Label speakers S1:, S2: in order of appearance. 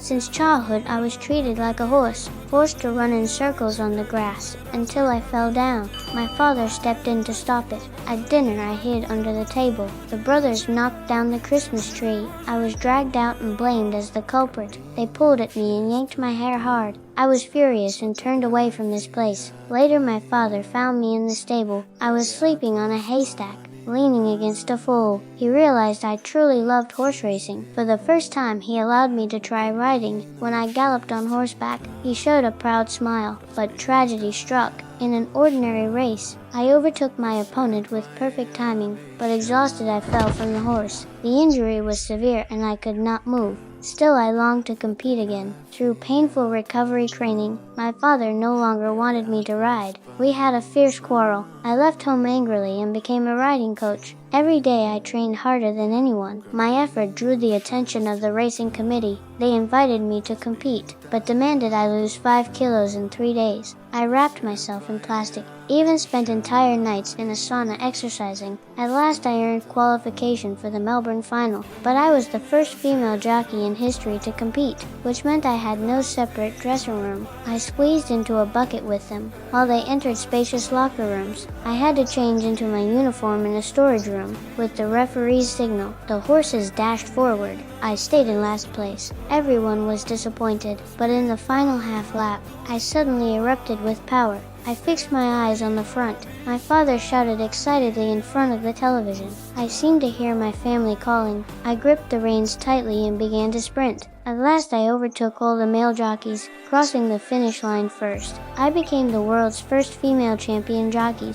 S1: Since childhood, I was treated like a horse, forced to run in circles on the grass until I fell down. My father stepped in to stop it. At dinner, I hid under the table. The brothers knocked down the Christmas tree. I was dragged out and blamed as the culprit. They pulled at me and yanked my hair hard. I was furious and turned away from this place. Later, my father found me in the stable. I was sleeping on a haystack, leaning against a foal. He realized I truly loved horse racing. For the first time, he allowed me to try riding. When I galloped on horseback, he showed a proud smile. But tragedy struck. In an ordinary race, I overtook my opponent with perfect timing, but exhausted I fell from the horse. The injury was severe and I could not move. Still, I longed to compete again. Through painful recovery training, my father no longer wanted me to ride. We had a fierce quarrel. I left home angrily and became a riding coach. Every day I trained harder than anyone. My effort drew the attention of the racing committee. They invited me to compete, but demanded I lose 5 kilos in 3 days. I wrapped myself in plastic, even spent entire nights in a sauna exercising. At last I earned qualification for the Melbourne final, but I was the first female jockey in history to compete, which meant I had no separate dressing room. I squeezed into a bucket with them, while they entered spacious locker rooms. I had to change into my uniform in a storage room. With the referee's signal, the horses dashed forward. I stayed in last place. Everyone was disappointed, but in the final half lap, I suddenly erupted with power. I fixed my eyes on the front. My father shouted excitedly in front of the television. I seemed to hear my family calling. I gripped the reins tightly and began to sprint. At last I overtook all the male jockeys, crossing the finish line first. I became the world's first female champion jockey.